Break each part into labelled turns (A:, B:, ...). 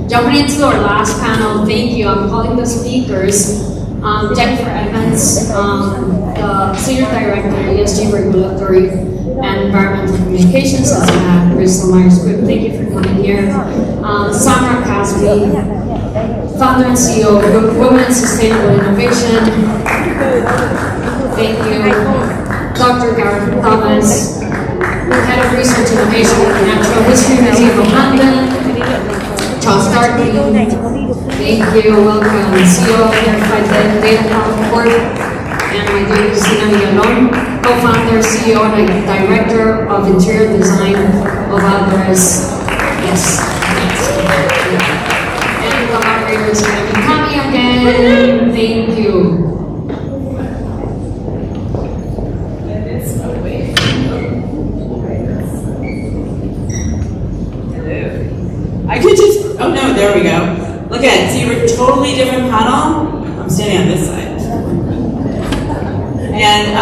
A: Jumping into our last panel, thank you. I'm calling the speakers. Jennifer Evans, the Senior Director, ESG Regulatory and Environmental Communications at Bristol Myers Squibb. Thank you for coming here. Samra Kasbi, Founder and CEO of Women in Sustainable Innovation. Thank you. Dr. Gareth Thomas, Head of Research Innovation at the Natural History Museum of London. Charles Darby, thank you, welcome. CEO of Verified Data Corp. And my dear Cristina Villalon, co-founder, CEO, and Director of Interior Design of Alvarez. Yes. And the moderator is going to be coming again. Thank you.
B: I could just, oh no, there we go. Look at, see, we're a totally different panel. I'm standing on this side. And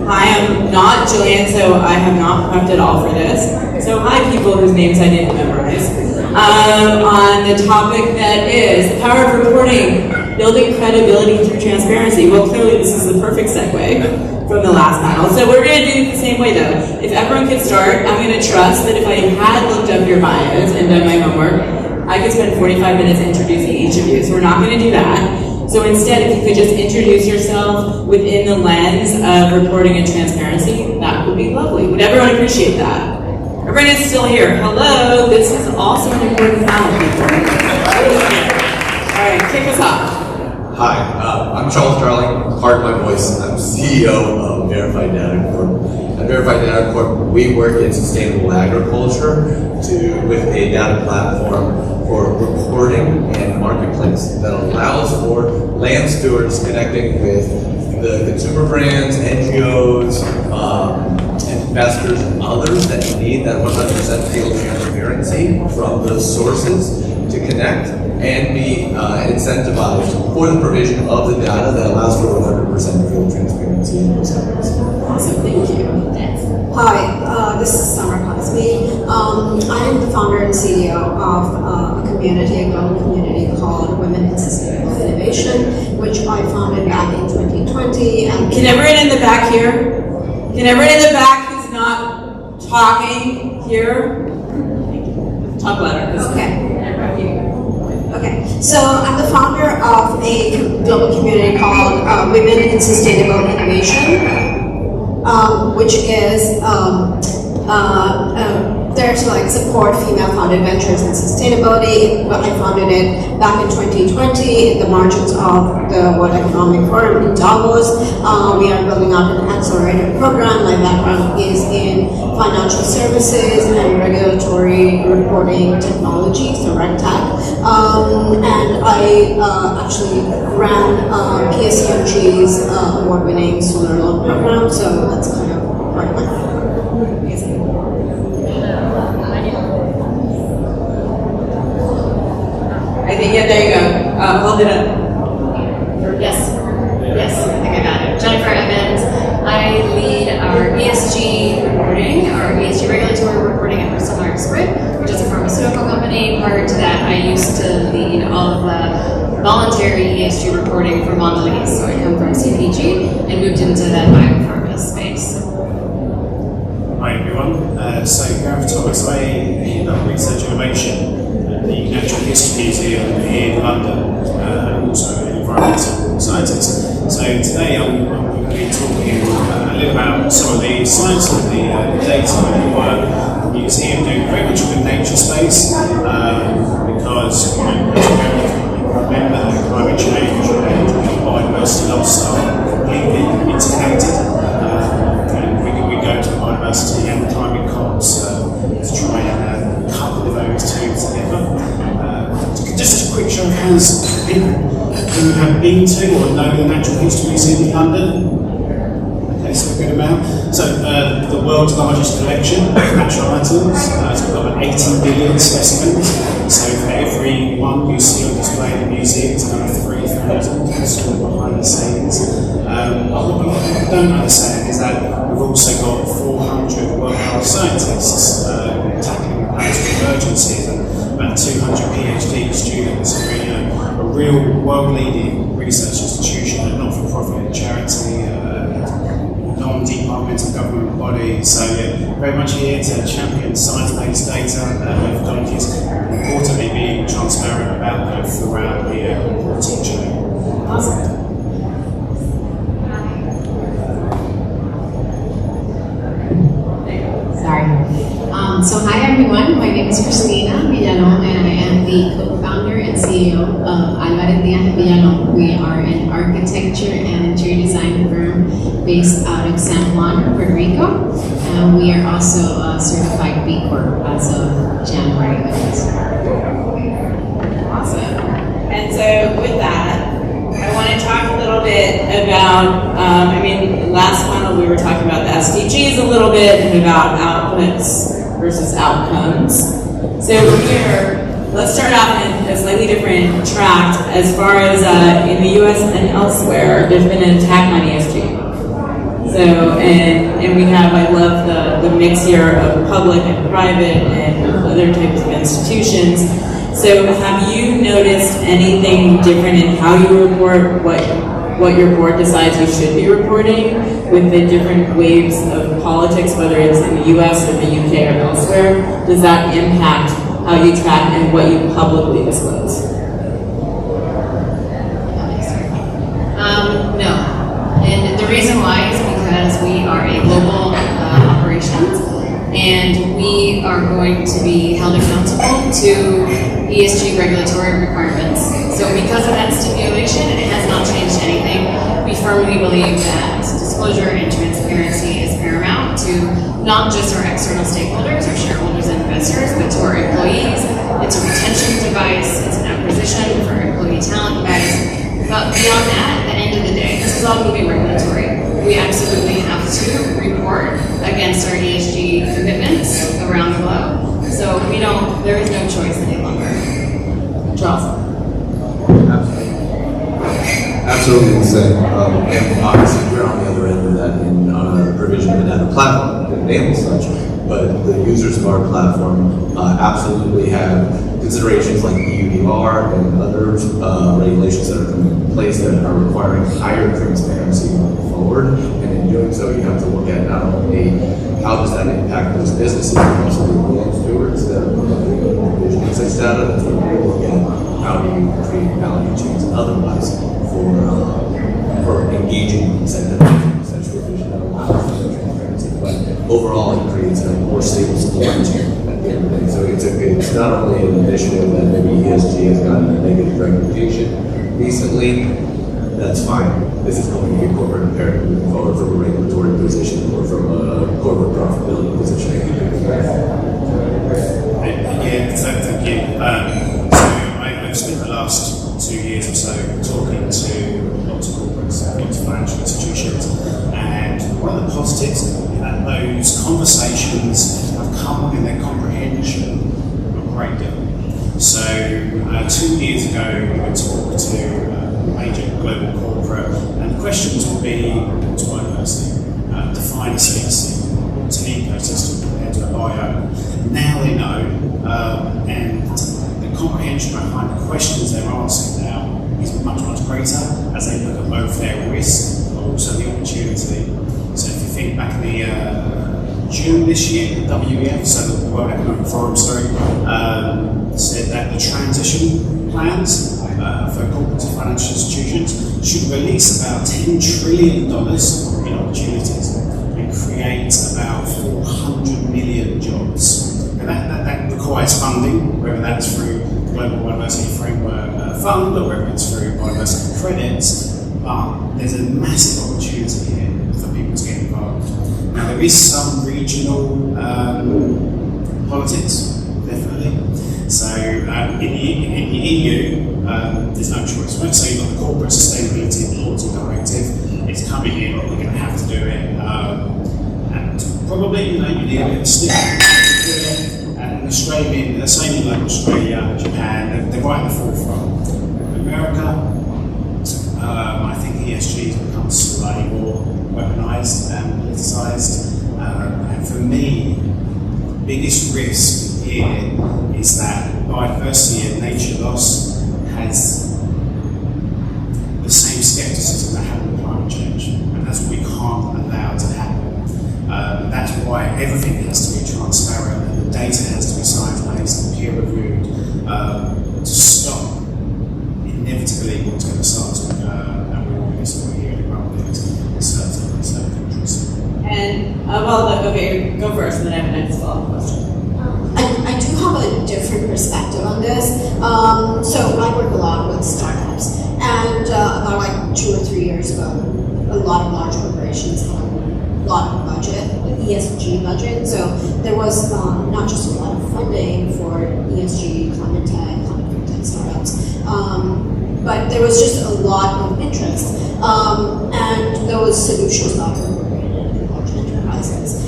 B: I am not Jillian, so I have not prepped at all for this. So hi people whose names I didn't memorize. On the topic that is the power of reporting, building credibility through transparency. Well, clearly this is the perfect segue from the last panel. So we're going to do it the same way though. If everyone could start, I'm going to trust that if I had looked up your bios and done my homework, I could spend 45 minutes introducing each of you. So we're not going to do that. So instead, if you could just introduce yourself within the lens of reporting and transparency, that would be lovely. Would everyone appreciate that? Everyone is still here. Hello, this is also an important panel, people. All right, kick us off.
C: Hi, I'm Charles Darling. Pardon my voice. I'm CEO of Verified Data Corp. At Verified Data Corp, we work in sustainable agriculture with a data platform for reporting and marketplace that allows for land stewards connecting with the consumer brands, NGOs, investors, and others that need that 100% field transparency from those sources to connect and be incentivized for the provision of the data that allows for 100% field transparency in those areas.
B: Awesome, thank you.
D: Hi, this is Samra Kasbi. I am the founder and CEO of a global community called Women in Sustainable Innovation, which I founded back in 2020. And
B: can everyone in the back here? Can everyone in the back who's not talking here? Talk louder.
D: Okay, so I'm the founder of a global community called Women in Sustainable Innovation, which is there to support female-founded ventures in sustainability. Well, I founded it back in 2020 in the margins of the World Economic Forum in Davos. We are building out an accelerator program. My background is in financial services and regulatory reporting technology, so RegTech. And I actually ran PSEMG's award-winning solar loan program, so that's kind of part of my background.
B: I think, yeah, there you go. Hold it up.
A: Yes, I think I got it. Jennifer Evans. I lead our ESG reporting, our ESG regulatory reporting at Bristol Myers Squibb, which is a pharmaceutical company. Prior to that, I used to lead all of the voluntary ESG reporting for Mondelez. So I come from CPG and moved into that biopharma space.
E: Hi everyone. So Gareth Thomas, I head up research innovation at the Natural History Museum in London, and also an environmental scientist. So today I'm going to be talking a little about some of the science of the data and the work the museum doing very much within nature space, because as we remember that climate change and biodiversity loss are completely interconnected. And we go to biodiversity and climate COPs to try and couple those two together. Just a quick show of hands who have been to or know the Natural History Museum in London. Okay, so a good amount. So the world's largest collection of natural items. It's got over 18 billion specimens. So for every one you see on display in the museum, it's another 3,000 stored behind the scenes. What people don't understand is that we've also got 400 400 world-class scientists tackling planetary emergencies, and about 200 PhD students. So, a real world-leading research institution, a not-for-profit charity, non-departmental government body. So, very much here to champion science-based data methodologies, and importantly being transparent about them throughout the reporting chain.
B: Awesome.
F: So hi everyone, my name is Christina Villalon and I am the co-founder and CEO of Alvarez Diaz Villalon. We are an architecture and interior design firm based out of San Juan, Puerto Rico. And we are also a certified B Corp as of January of this year.
B: Awesome. And so with that, I want to talk a little bit about, last panel we were talking about the SDGs a little bit and about outputs versus outcomes. So here, let's start off in a slightly different track. As far as in the US and elsewhere, there's been an attack on ESG. So, and we have, I love the mix here of public and private and other types of institutions. So have you noticed anything different in how you report, what your board decides you should be reporting with the different waves of politics, whether it's in the US or the UK or elsewhere? Does that impact how you track and what you publicly disclose?
F: No. And the reason why is because we are a global operations and we are going to be held accountable to ESG regulatory requirements. So because of that stipulation, it has not changed anything. We firmly believe that disclosure and transparency is paramount to not just our external stakeholders, our shareholders and investors, but to our employees. It's a retention device, it's an acquisition for employee talent, guys. But beyond that, at the end of the day, this is all moving regulatory. We absolutely have to report against our ESG commitments around the globe. So there is no choice any longer.
B: Charles?
C: Absolutely insane. And obviously we're on the other end of that in our provision of a data platform that enables such. But the users of our platform absolutely have considerations like EUDR and other regulations that are coming in place that are requiring higher transparency going forward. And in doing so, you have to look at not only how does that impact those businesses, but also the land stewards that are provisioning such data. That's what we look at. How do you create value chains otherwise for engaging incentive such provision of transparency. But overall, it creates a more stable supply chain at the end of the day. So it's not only an initiative that maybe ESG has gotten a negative reputation recently. That's fine. This is going to be corporate imperative moving forward from a regulatory position or from a corporate profitability position.
E: Yeah, thank you. I've spent the last 2 years or so talking to lots of corporates, lots of financial institutions, and one of the positives is that those conversations have come in their comprehension a great deal. So 2 years ago, we would talk to a major global corporate, and the questions would be to diversity, define a CSC, what's an ecosystem compared to a bio. Now they know, and the comprehension behind the questions they're asking now is much, much greater as they look at both their risk but also the opportunity. So if you think back in the June this year, the WEF, so the World Economic Forum, said that the transition plans for corporate and financial institutions should release about $10 trillion in opportunities and create about 400 million jobs. And that requires funding, whether that's through the Global Biodiversity Framework Fund or whether it's through biodiversity credits, but there's a massive opportunity here for people to get involved. Now there is some regional politics, definitely. So in the EU, there's no choice, right? So you've got the Corporate Sustainability Reporting Directive, it's coming in, we're going to have to do it, and probably, you need a bit of stick. And Australia, the same like Australia, Japan, they're right at the forefront. America, I think ESG has become slightly more weaponized and politicized. And for me, the biggest risk here is that biodiversity and nature loss has the same skepticism that happened with climate change, and that's what we can't allow to happen. That's why everything has to be transparent and the data has to be science-based and peer-reviewed to stop inevitably what's going to start to and we're all going here in certain countries.
B: And okay, go first, and then I have a next follow-up question.
D: I do have a different perspective on this. So I work a lot with startups, and about like 2 or 3 years ago, a lot of large corporations had a lot of budget, an ESG budget. So there was not just a lot of funding for ESG, climate tech, climate tech startups, but there was just a lot of interest, and those solutions got incorporated in large enterprises.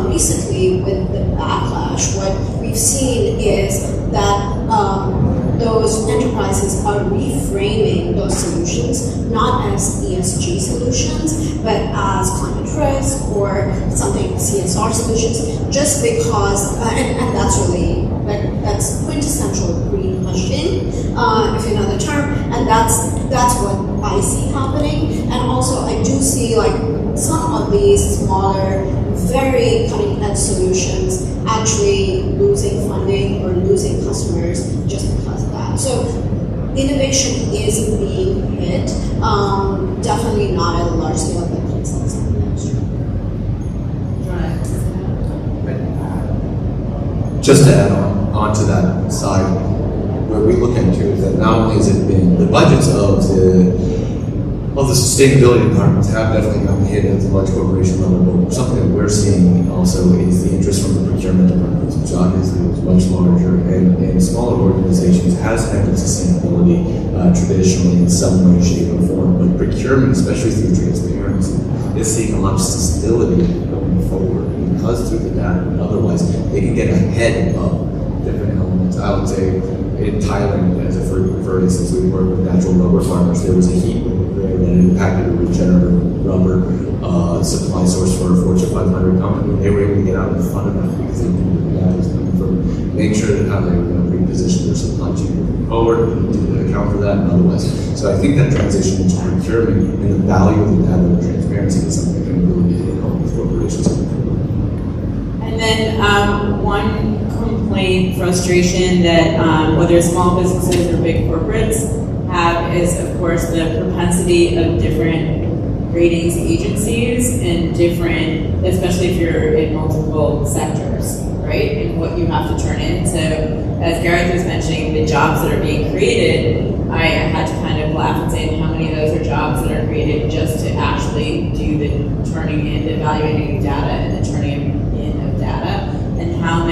D: Recently, with the backlash, what we've seen is that those enterprises are reframing those solutions not as ESG solutions, but as climate risk or something CSR solutions, just because, and that's really, that's quintessential green pushing, if you know the term, and that's what I see happening. And also I do see like some of these smaller, very cutting-edge solutions actually losing funding or losing customers just because of that. So innovation is being hit, definitely not at a large scale, but places in the industry.
C: Just to add on to that side, where we look into is that not only has it been the budgets of the sustainability departments have definitely gotten hit at the large corporation level, but something that we're seeing also is the interest from the procurement departments, which obviously is much larger, and smaller organizations has handled sustainability traditionally in some way, shape, or form, but procurement, especially through transparency, is seeing a lot of stability going forward because through the data and otherwise they can get ahead of different elements. I would say in Thailand, for instance, we work with natural rubber farmers. There was a heat wave there that impacted a regenerative rubber supply source for a Fortune 500 company. They were able to get out in front of that because they knew that was coming from, make sure that how they were going to reposition their supply chain moving forward to account for that and otherwise. So I think that transition into procurement and the value of the data and transparency is something that can really hit home with corporations.
B: And then one complaint, frustration that whether small businesses or big corporates have is, of course, the propensity of different ratings agencies and different, especially if you're in multiple sectors, right? And what you have to turn in. So as Gareth was mentioning, the jobs that are being created, I had to kind of laugh and say how many of those are jobs that are created just to actually do the turning in, the evaluating of data and the turning in of data, and how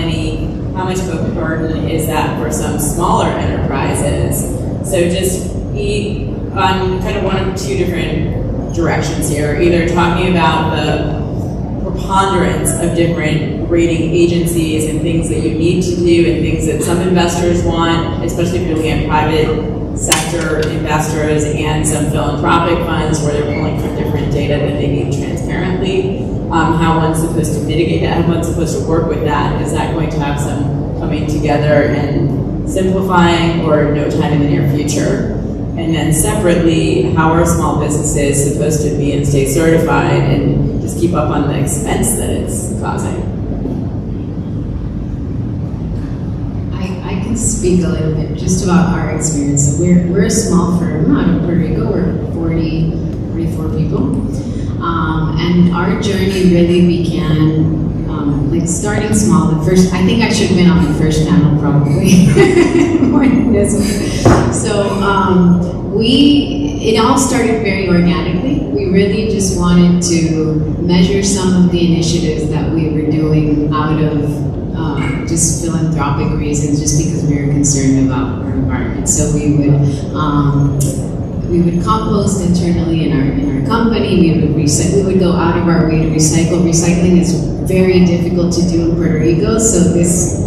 B: much of a burden is that for some smaller enterprises. So just be on kind of one of two different directions here, either talking about the preponderance of different rating agencies and things that you need to do and things that some investors want, especially if you're looking at private sector investors and some philanthropic funds where they're pulling from different data that they need transparently. How one's supposed to mitigate that, how one's supposed to work with that. Is that going to have some coming together and simplifying or no time in the near future? And then separately, how are small businesses supposed to be and stay certified and just keep up on the expense that it's causing?
G: I can speak a little bit just about our experience. So we're a small firm out of Puerto Rico. We're 44 people. And our journey really began like starting small. I think I should have been on the first panel probably more than this one. So it all started very organically. We really just wanted to measure some of the initiatives that we were doing out of just philanthropic reasons, just because we were concerned about our environment. So we would compost internally in our company. We would go out of our way to recycle. Recycling is very difficult to do in Puerto Rico. So this,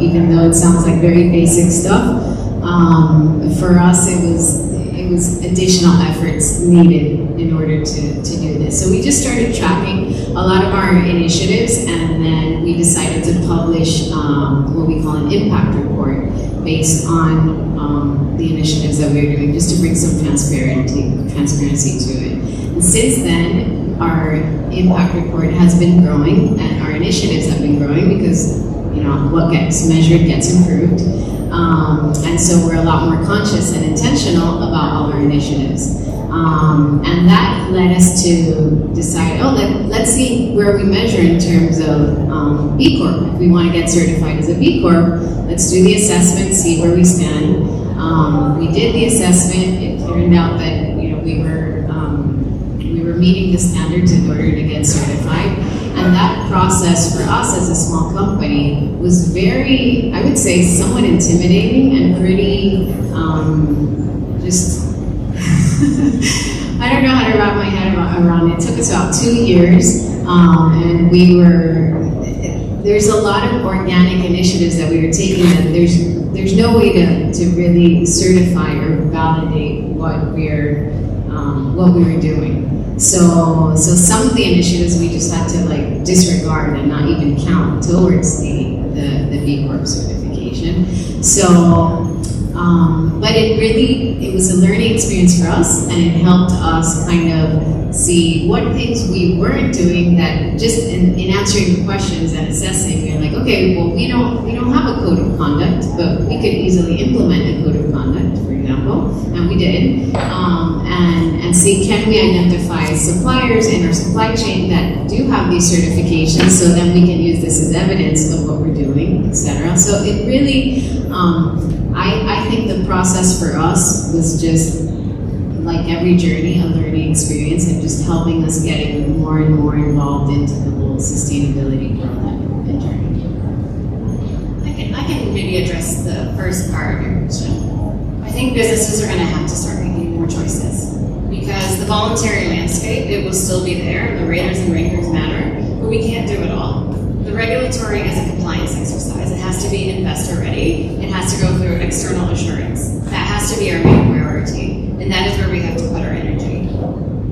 G: even though it sounds like very basic stuff, for us it was additional efforts needed in order to do this. So we just started tracking a lot of our initiatives, and then we decided to publish what we call an impact report based on the initiatives that we were doing, just to bring some transparency to it. And since then, our impact report has been growing, and our initiatives have been growing because what gets measured gets improved. And so we're a lot more conscious and intentional about all our initiatives. And that led us to decide, let's see where we measure in terms of B Corp. If we want to get certified as a B Corp, let's do the assessment, see where we stand. We did the assessment. It turned out that we were meeting the standards in order to get certified. And that process for us as a small company was very, I would say, somewhat intimidating and pretty I don't know how to wrap my head around it. It took us about 2 years, and there's a lot of organic initiatives that we were taking that there's no way to really certify or validate what we were doing. So some of the initiatives we just had to disregard and not even count towards the B Corp certification. So, but it was a learning experience for us, and it helped us kind of see what things we weren't doing that just in answering the questions and assessing, we were like, okay, well, we don't have a code of conduct, but we could easily implement a code of conduct, for example, and we did, and see, can we identify suppliers in our supply chain that do have these certifications, so then we can use this as evidence of what we're doing, etc. So it really, I think the process for us was just like every journey, a learning experience, and just helping us getting more and more involved into the whole sustainability growth and journey.
F: I can maybe address the first part of your question. I think businesses are going to have to start making more choices, because the voluntary landscape, it will still be there. The raters and rankers matter, but we can't do it all. The regulatory is a compliance exercise. It has to be investor ready. It has to go through external assurance. That has to be our main priority, and that is where we have to put our energy.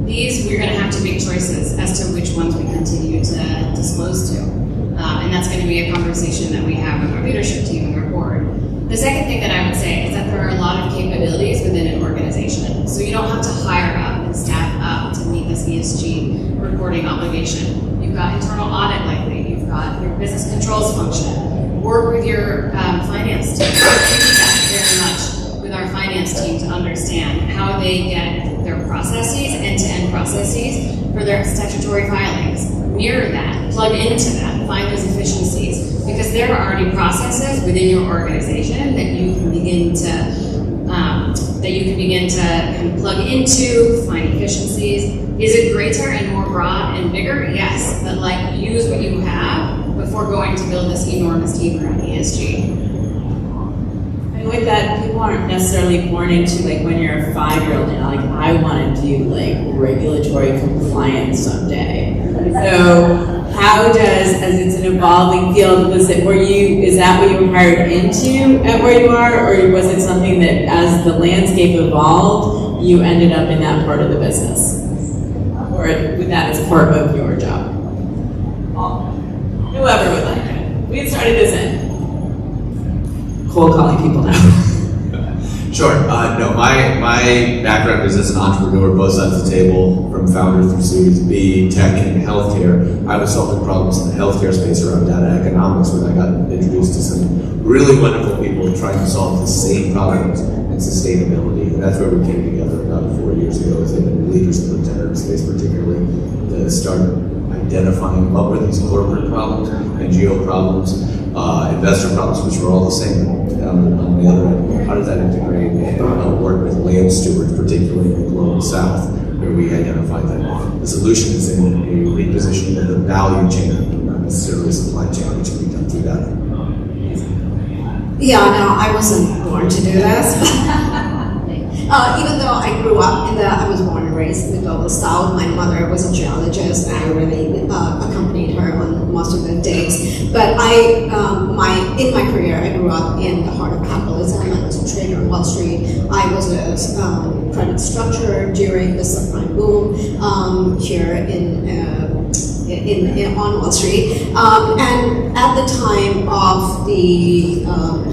F: We're going to have to make choices as to which ones we continue to disclose to. And that's going to be a conversation that we have with our leadership team and our board. The second thing that I would say is that there are a lot of capabilities within an organization. So you don't have to hire up and staff up to meet this ESG reporting obligation. You've got internal audit likely. You've got your business controls function. Work with your finance team. Use that very much with our finance team to understand how they get their processes, end-to-end processes, for their statutory filings. Mirror that, plug into that, find those efficiencies, because there are already processes within your organization that you can begin to kind of plug into, find efficiencies. Is it greater and more broad and bigger? Yes, but use what you have before going to build this enormous team around ESG.
B: And with that, people aren't necessarily born into when you're a 5-year-old and you're like, I want to do regulatory compliance someday. So how does, as it's an evolving field, is that what you were hired into at where you are, or was it something that as the landscape evolved, you ended up in that part of the business? Or with that as part of your job? Whoever would like it. We had started this in. Cold calling people now.
C: Sure. No, my background is as an entrepreneur, both sides of the table, from founder through Series B, tech, and healthcare. I was solving problems in the healthcare space around data economics when I got introduced to some really wonderful people trying to solve the same problems in sustainability. And that's where we came together about 4 years ago as leaders in the tech space, particularly, to start identifying what were these corporate problems, NGO problems, investor problems, which were all the same. On the other end, how does that integrate and work with land stewards, particularly in the global south, where we identified that the solution is in a repositioning of the value chain, not necessarily supply chain, which can be done through that.
D: Yeah, no, I wasn't born to do this. Even though I grew up I was born and raised in the global south. My mother was a geologist, and I really accompanied her on most of the dates. But in my career, I grew up in the heart of capitalism. I was a trader on Wall Street. I was a credit structurer during the subprime boom here in on Wall Street. And at the time of the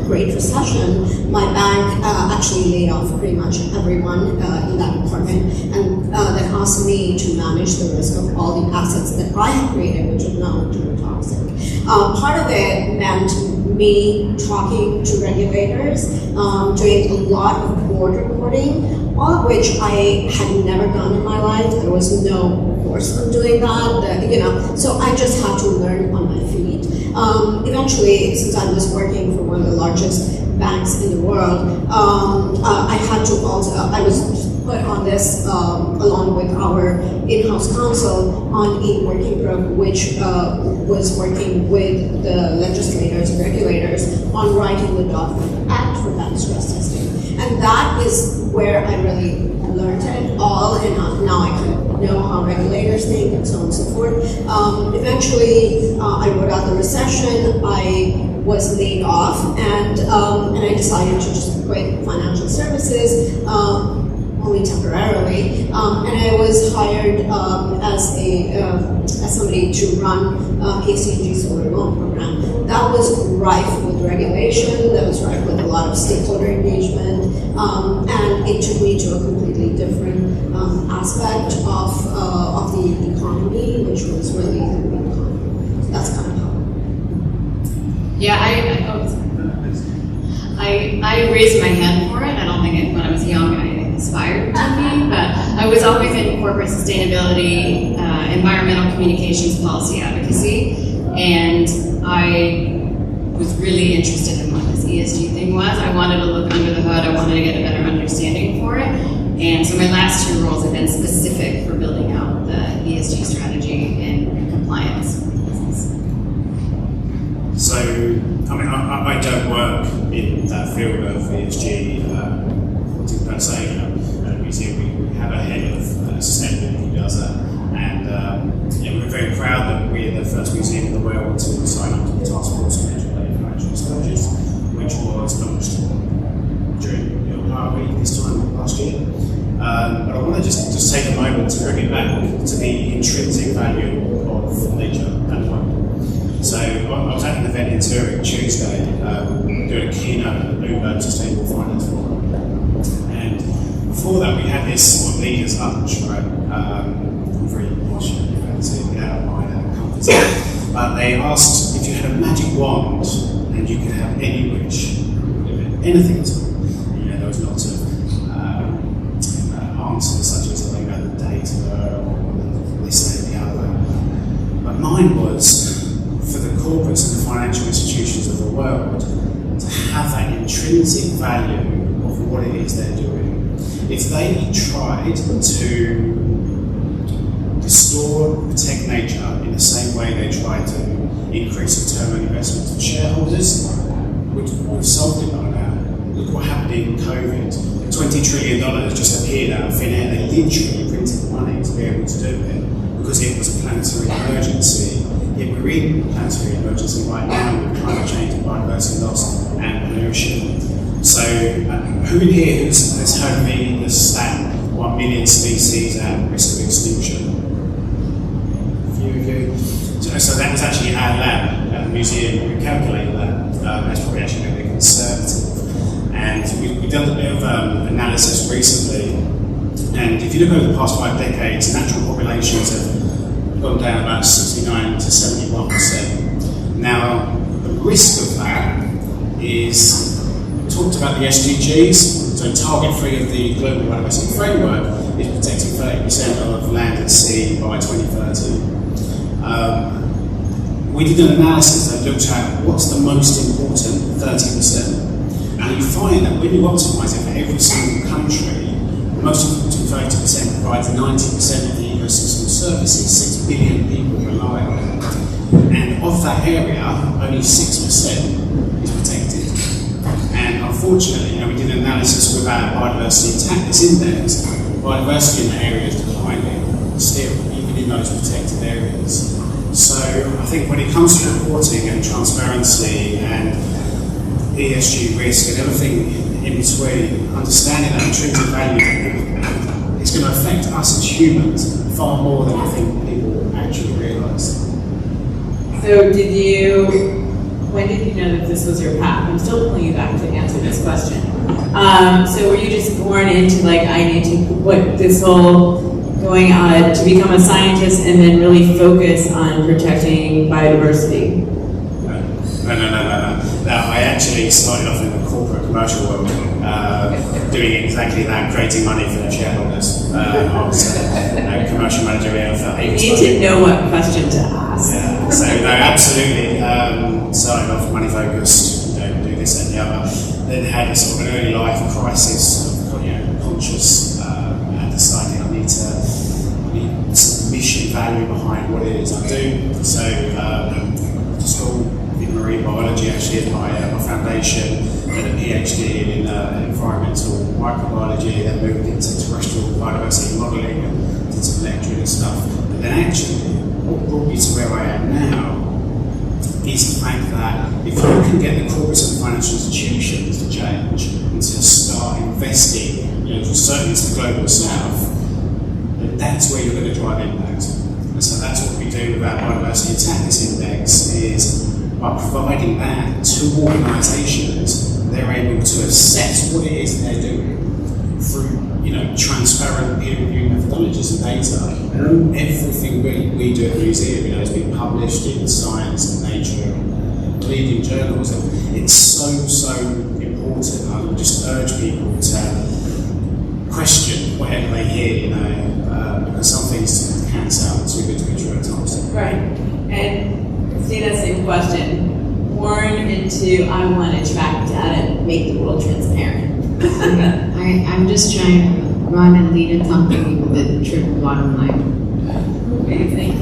D: Great Recession, my bank actually laid off pretty much everyone in that department, and they asked me to manage the risk of all the assets that I had created, which was now too toxic. Part of it meant me talking to regulators, doing a lot of board reporting, all of which I had never done in my life. There was no course on doing that, so I just had to learn on my feet. Eventually, since I was working for one of the largest banks in the world, I had to also, I was put on this along with our in-house counsel on a working group which was working with the legislators and regulators on writing the Dodd-Frank Act for bank stress testing. And that is where I really learned it all, and now I kind of know how regulators think and so on and so forth. Eventually, I rode out the recession. I was laid off, and I decided to just quit financial services, only temporarily. And I was hired as somebody to run KCG Solar Loan Program. That was rife with regulation. That was rife with a lot of stakeholder engagement, and it took me to a completely different aspect of the economy, which was really the green economy. So that's kind of how.
F: Yeah, I raised my hand for it. I don't think when I was young I aspired to be, but I was always in corporate sustainability, environmental communications, policy advocacy, and I was really interested in what this ESG thing was. I wanted to look under the hood. I wanted to get a better understanding for it. And so my last 2 roles have been specific for building out the ESG strategy and compliance.
E: So, I mean, I don't work in that field of ESG per se. At the museum, we have a head of sustainability who does that, and we're very proud that we're the first museum in the world to sign up to the Task Force on Energy-related Financial Disclosures, which was launched during the Empire Week this time last year. But I want to just take a moment to bring it back to the intrinsic value of nature and work. So I was at an event in Zurich Tuesday, doing a keynote at the Bloomberg Sustainable Finance Forum. And before that, we had this sort of leaders' lunch, right? Very posh, fancy, out of my comfort zone. But they asked if you had a magic wand and you could have any wish, anything at all. There was lots of answers such as something about the data or this, that, and the other. But mine was, for the corporates and the financial institutions of the world to have that intrinsic value of what it is they're doing. If they tried to restore, protect nature in the same way they tried to increase return on investment for shareholders, would have solved it by now. Look what happened in COVID. $20 trillion just appeared out of thin air. They literally printed money to be able to do it because it was a planetary emergency. Yet we're in planetary emergency right now with climate change and biodiversity loss and pollution. So who in here has heard of the stat 1 million species at risk of extinction? A few of you. So that was actually our lab at the museum who calculated that. That's probably actually a bit conservative. And we've done a bit of analysis recently. And if you look over the past 5 decades, natural populations have gone down about 69 to 71%. Now, the risk of that is, we talked about the SDGs, so target 3 of the Global Biodiversity Framework is protecting 30% of land and sea by 2030. We did an analysis that looked at what's the most important 30%. And you find that when you optimise it for every single country, the most important 30% provides 90% of the ecosystem services 6 billion people rely on it. And of that area, only 6% is protected. And unfortunately, we did an analysis with our biodiversity intact index. Biodiversity in that area is declining still, even in those protected areas. So I think when it comes to reporting and transparency and ESG risk and everything in between, understanding that intrinsic value is going to affect us as humans far more than I think people actually realise.
B: So when did you know that this was your path? I'm still pulling you back to answer this question. So were you just born into like, I need to, what this whole going on to become a scientist and then really focus on protecting biodiversity?
E: No, I actually started off in the corporate commercial world, doing exactly that, creating money for the shareholders. I was a commercial manager here for 8 years.
B: You need to know what question to ask.
E: Yeah, so no, absolutely. Started off money focused, do this and the other. Then had a sort of an early life crisis of conscious and deciding I need some mission value behind what it is I do. So to school in marine biology actually as my foundation, then a PhD in environmental microbiology, then moved into terrestrial biodiversity modelling and did some lecturing and stuff. But then actually what brought me to where I am now is the fact that if you can get the corporates and financial institutions to change and to start investing, certainly to the global south, then that's where you're going to drive impact. And so that's what we do with our Biodiversity Attackers Index, is by providing that to organisations, they're able to assess what it is they're doing through transparent peer-reviewed methodologies and data. And everything we do at the museum, has been published in Science and Nature, leading journals, and it's so important. I would just urge people to question whatever they hear, because some things can sound too good to be true at times.
B: Right. And Christina, same question. Born into, I want to track data and make the world transparent.
G: I'm just trying to run and lead a company with a triple bottom line.
B: Amazing.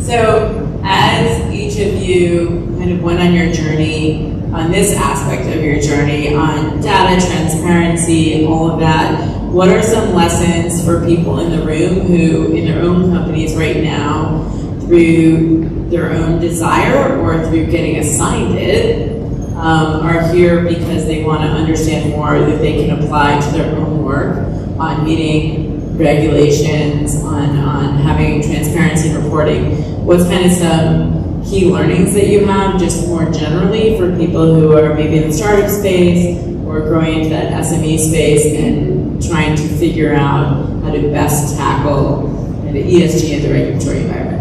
B: So, as each of you kind of went on your journey, on this aspect of your journey, on data transparency and all of that, what are some lessons for people in the room who, in their own companies right now, through their own desire or through getting assigned it, are here because they want to understand more that they can apply to their own work on meeting regulations, on having transparency and reporting? What's kind of some key learnings that you have just more generally for people who are maybe in the startup space or growing into that SME space and trying to figure out how to best tackle the ESG and the regulatory environment?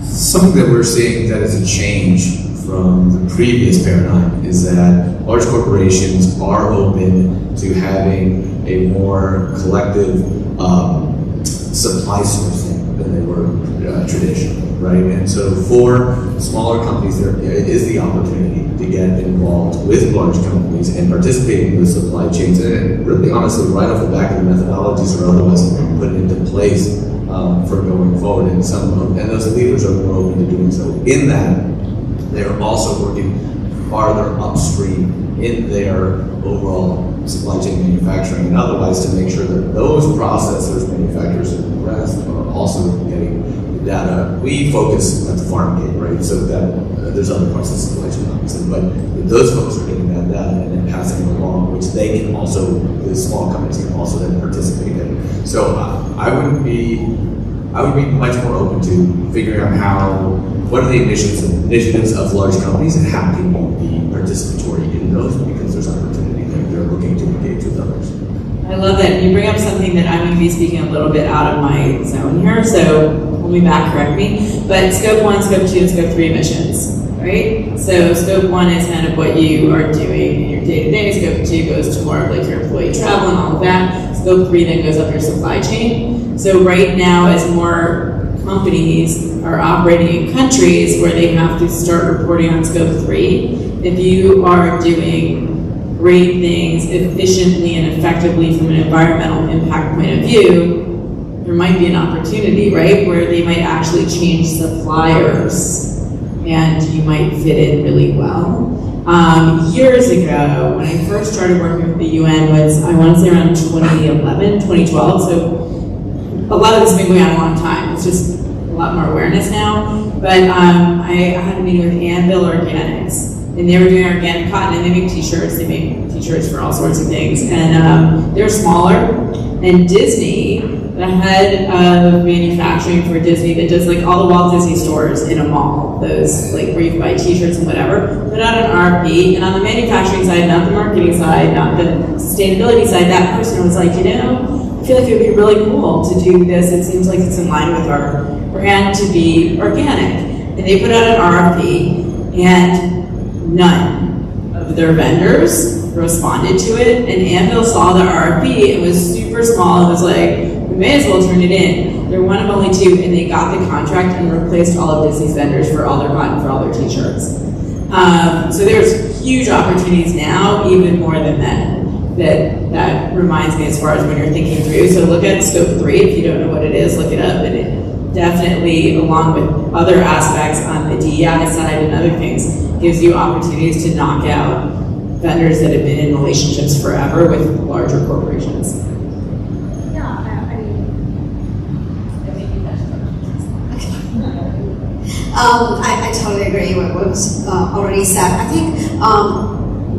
C: Something that we're seeing that is a change from the previous paradigm is that large corporations are open to having a more collective supply sourcing than they were traditionally, right? And so for smaller companies, there is the opportunity to get involved with large companies and participate in the supply chains. And really, honestly, right off the back of the methodologies are otherwise put into place for going forward, and those leaders are more open to doing so. In that, they are also working farther upstream in their overall supply chain manufacturing and otherwise to make sure that those processors, manufacturers, and the rest are also getting the data. We focus at the farm gate, right? So that there's other parts of the supply chain, obviously, but those folks are getting that data and then passing it along, which they can also, the small companies can also then participate in. So I would be much more open to figuring out what are the initiatives of large companies and how can you be participatory in those, because there's opportunity there. They're looking to engage with others.
B: I love that. You bring up something that I'm going to be speaking a little bit out of my zone here, so pull me back, correct me. But scope 1, scope 2, and scope 3 emissions, right? So scope 1 is kind of what you are doing in your day-to-day. Scope 2 goes to more of like your employee travel and all of that. Scope 3 then goes up your supply chain. So right now, as more companies are operating in countries where they have to start reporting on scope 3, if you are doing great things efficiently and effectively from an environmental impact point of view, there might be an opportunity, right, where they might actually change suppliers and you might fit in really well. Years ago, when I first started working with the UN, I want to say around 2011, 2012, so a lot of this has been going on a long time. It's just a lot more awareness now. But I had a meeting with Anvil Organics, and they were doing organic cotton, and they make t-shirts. They make t-shirts for all sorts of things, and they're smaller. And Disney the head of manufacturing for Disney that does like all the Walt Disney stores in a mall, those like where you can buy t-shirts and whatever, put out an RFP, and on the manufacturing side, not the marketing side, not the sustainability side, that person was like, you know, I feel like it would be really cool to do this. It seems like it's in line with our brand to be organic. And they put out an RFP, and none of their vendors responded to it. And Anvil saw the RFP, it was super small, and was like, we may as well turn it in. They're one of only two, and they got the contract and replaced all of Disney's vendors for all their cotton, for all their t-shirts. So there's huge opportunities now, even more than then. That reminds me as far as when you're thinking through. So look at Scope 3. If you don't know what it is, look it up. And it definitely, along with other aspects on the DEI side and other things, gives you opportunities to knock out vendors that have been in relationships forever with larger corporations.
D: I totally agree with what was already said. I think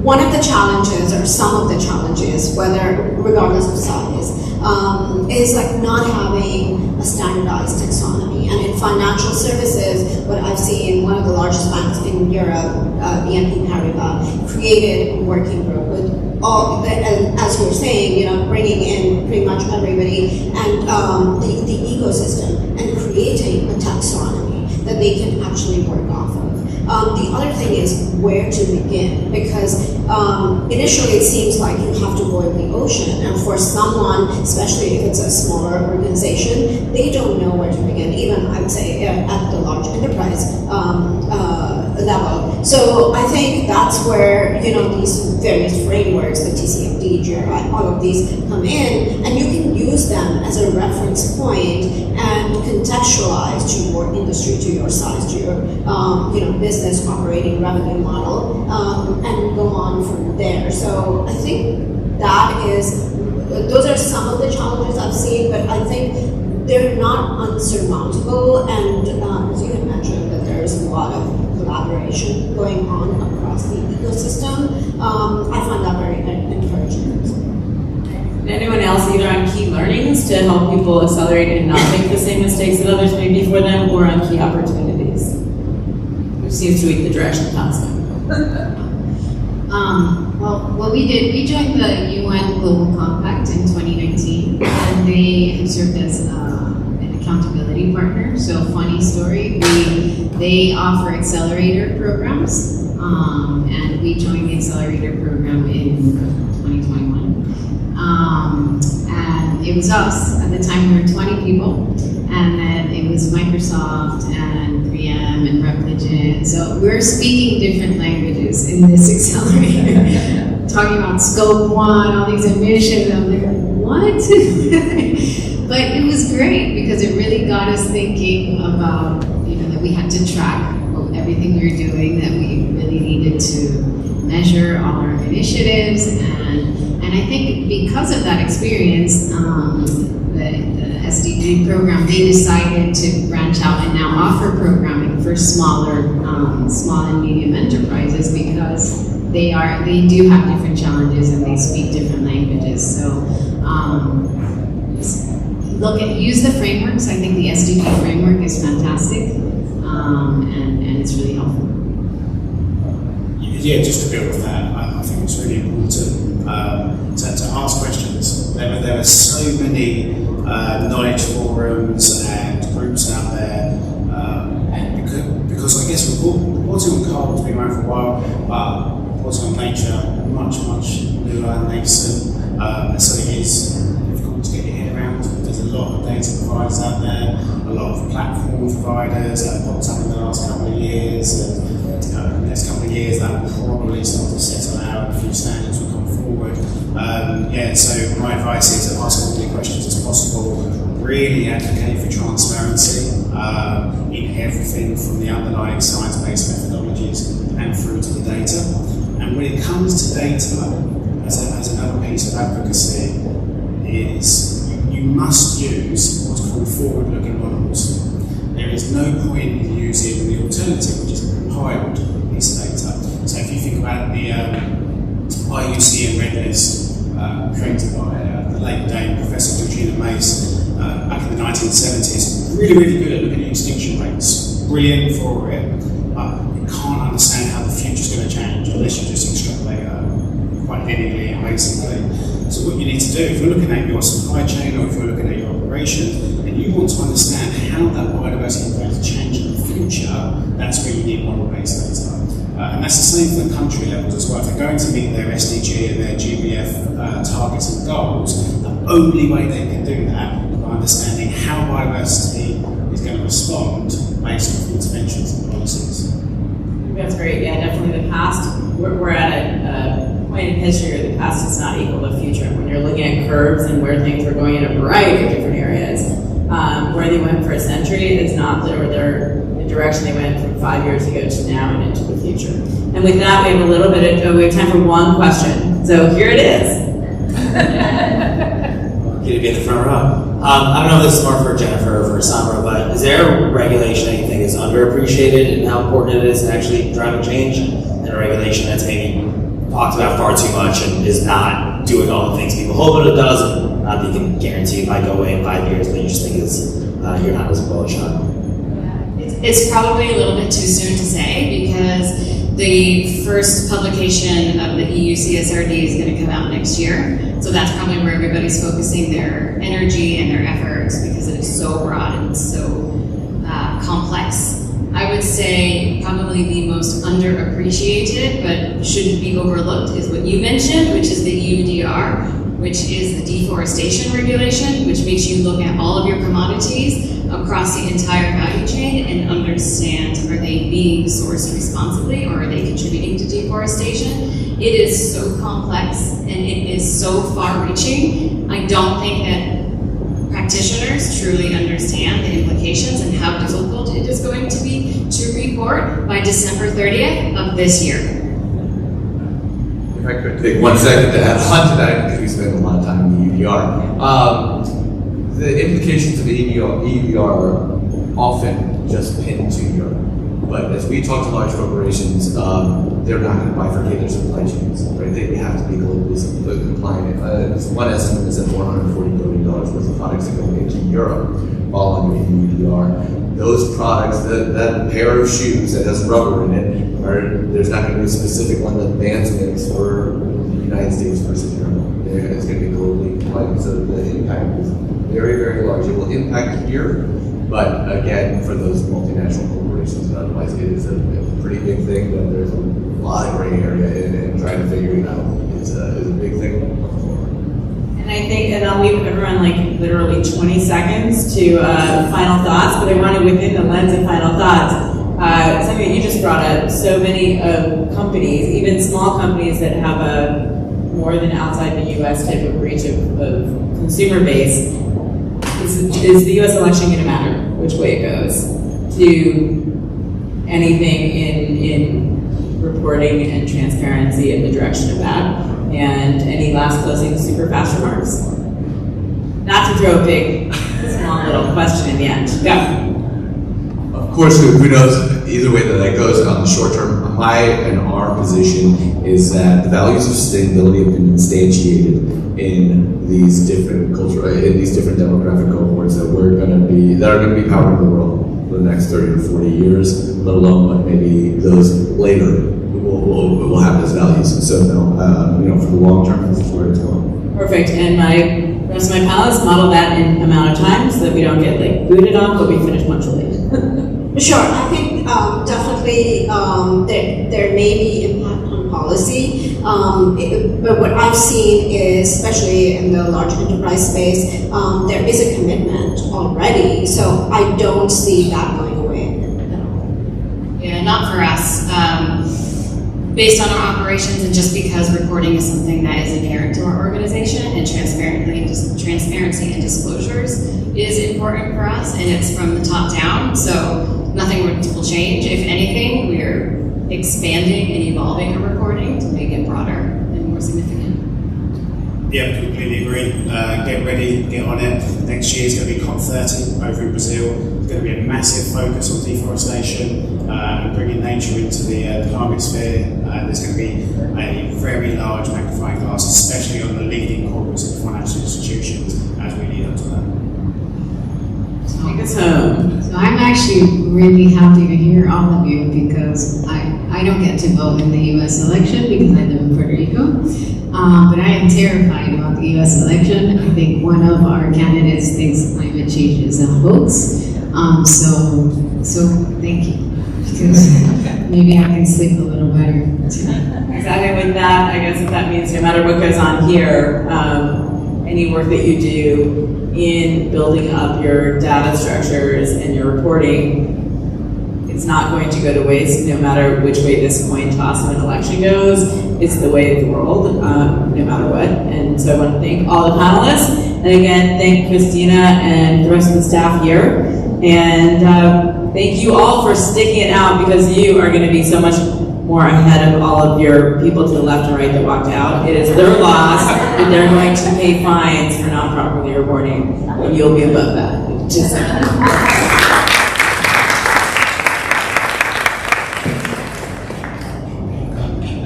D: one of the challenges, or some of the challenges, whether regardless of size, is like not having a standardized taxonomy. And in financial services, what I've seen, one of the largest banks in Europe, BNP Paribas, created a working group with all, and as you were saying, you know, bringing in pretty much everybody and the ecosystem and creating a taxonomy that they can actually work off of. The other thing is where to begin, because initially it seems like you have to boil the ocean, and for someone, especially if it's a smaller organization, they don't know where to begin, even I would say at the large enterprise level. So I think that's where, you know, these various frameworks, the TCFD, GRI, all of these come in, and you can use them as a reference point and contextualize to your industry, to your size, to your you know, business operating revenue model, and go on from there. So I think that is, those are some of the challenges I've seen, but I think they're not unsurmountable, and as you had mentioned, that there's a lot of collaboration going on across the ecosystem. I find that very encouraging.
B: And anyone else, either on key learnings to help people accelerate and not make the same mistakes that others made before them, or on key opportunities? Which seems to be the direction Tom's going.
G: Well, what we did, we joined the UN Global Compact in 2019, and they have served as an accountability partner. So, funny story, they offer accelerator programs, and we joined the accelerator program in 2021. And it was us. At the time, we were 20 people, and then it was Microsoft and 3M and Repligen. So we're speaking different languages in this accelerator, talking about scope 1, all these emissions. I'm like, what? But it was great because it really got us thinking about, you know, that we had to track everything we were doing, that we really needed to measure all our initiatives, and I think because of that experience, the SDG program, they decided to branch out and now offer programming for small and medium enterprises, because they do have different challenges and they speak different languages. So use the frameworks. I think the SDG framework is fantastic, and it's really helpful.
E: Yeah, just to build with that, I think it's really important to ask questions. There are so many knowledge forums and groups out there, because I guess reporting on carbon's been around for a while, but reporting on nature, much newer and nascent. So it is difficult to get your head around. There's a lot of data providers out there, a lot of platform providers that have popped up in the last couple of years, and the next couple of years that will probably start to settle out, a few standards will come forward. So my advice is to ask as many questions as possible, really advocate for transparency in everything from the underlying science-based methodologies and through to the data. And when it comes to data, as another piece of advocacy, is you must use what's called forward-looking models. There is no point in using the alternative, which is a compiled piece of data. So if you think about the IUCN Red List created by the Labor Day, Professor Georgina Mace, back in the 1970s, really good at looking at extinction rates. Brilliant for it, but you can't understand how the future's going to change unless you just extrapolate quite linearly and basically. So what you need to do, if you're looking at your supply chain or if you're looking at your operation, and you want to understand how that biodiversity is going to change in the future, that's where you need model-based data. And that's the same for the country levels as well. If they're going to meet their SDG and their GBF targets and goals, the only way they can do that is by understanding how biodiversity is going to respond based on interventions and policies.
B: That's great. Yeah, definitely the past. We're at a point in history where the past is not equal to the future. When you're looking at curves and where things are going in a variety of different areas, where they went for a century is not the direction they went from 5 years ago to now and into the future. And with that, we have a little bit of, we have time for one question. So here it is.
H: Lucky to be in the front row. I don't know if this is more for Jennifer or for Samra, but is there a regulation that you think is underappreciated and how important it is in actually driving change, and a regulation that's maybe talked about far too much and is not doing all the things people hope it does, and not that you can guarantee it might go away in 5 years, but you just think is you're not as bullish on?
F: It's probably a little bit too soon to say, because the first publication of the EU CSRD is going to come out next year. So that's probably where everybody's focusing their energy and their efforts, because it is so broad and so complex. I would say probably the most underappreciated, but shouldn't be overlooked, is what you mentioned, which is the EUDR, which is the deforestation regulation, which makes you look at all of your commodities across the entire value chain and understand, are they being sourced responsibly or are they contributing to deforestation? It is so complex and it is so far-reaching. I don't think that practitioners truly understand the implications and how difficult it is going to be to report by December 30th of this year.
C: If I could take 1 second to add on to that, because we spend a lot of time in the EUDR. The implications of the EUDR are often just pinned to Europe. But as we talk to large corporations, they're not going to bifurcate their supply chains, right? They have to be globally compliant. One estimate is that $440 billion worth of products are going into Europe fall under the EUDR. Those products, that pair of shoes that has rubber in it, there's not going to be a specific one that bans makes for the United States versus Europe. It's going to be globally compliant, so the impact is very, very large. It will impact here, but again, for those multinational corporations and otherwise, it is a pretty big thing, but there's a lot of gray area in it, and trying to figure it out is a big thing.
B: And I think, and I'll leave everyone like literally 20 seconds to final thoughts, but I wanted within the lens of final thoughts, something that you just brought up, so many companies, even small companies that have a more than outside the U.S. type of reach of consumer base, is the U.S. election going to matter which way it goes to anything in reporting and transparency in the direction of that? And any last closing super fast remarks? Not to throw a big, small little question in the end. Go.
C: Of course, who knows either way that goes on the short term. My and our position is that the values of sustainability have been instantiated in these different different demographic cohorts that are going to be powering the world for the next 30 to 40 years, let alone what maybe those later will have those values. So for the long term, this is where it's going.
B: Perfect. And my rest of my panelists model that in amount of time so that we don't get like booted off, but we finish punctually.
D: Sure, I think definitely there may be impact on policy, but what I've seen is, especially in the large enterprise space, there is a commitment already, so I don't see that going away at all.
F: Yeah, not for us. Based on our operations, and just because reporting is something that is inherent to our organization, and transparency and disclosures is important for us, and it's from the top down, so nothing will change. If anything, we're expanding and evolving our reporting to make it broader and more significant.
E: Yeah, completely agree. Get ready, get on it. Next year is going to be COP30 over in Brazil. It's going to be a massive focus on deforestation. and bringing nature into the climate sphere. There's going to be a very large magnifying glass, especially on the leading corporates and financial institutions as we lead up to that.
B: Take us home.
G: So I'm actually really happy to hear all of you because I don't get to vote in the U.S. election because I live in Puerto Rico. But I am terrified about the U.S. election. I think one of our candidates thinks climate change is a hoax. So thank you, because maybe I can sleep a little better tonight.
B: Exactly with that, I guess that means no matter what goes on here, any work that you do in building up your data structures and your reporting, it's not going to go to waste no matter which way this coin toss of an election goes. It's the way of the world, no matter what. And so I want to thank all the panelists. And again, thank Christina and the rest of the staff here. And thank you all for sticking it out because you are going to be so much more ahead of all of your people to the left and right that walked out. It is their loss and they're going to pay fines for not properly reporting. And you'll be above that. Just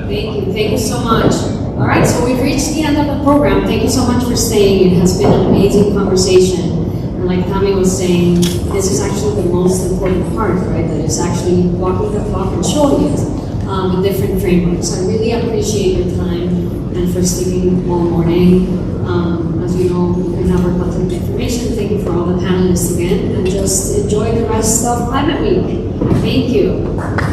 A: Thank you so much. All right, so we've reached the end of the program. Thank you so much for staying. It has been an amazing conversation. And like Tammy was saying, this is actually the most important part, right? That is actually walking the talk and showing it with different frameworks. I really appreciate your time and for sticking all morning. As you know, we have our lots of information. Thank you for all the panelists again. And just enjoy the rest of Climate Week. Thank you.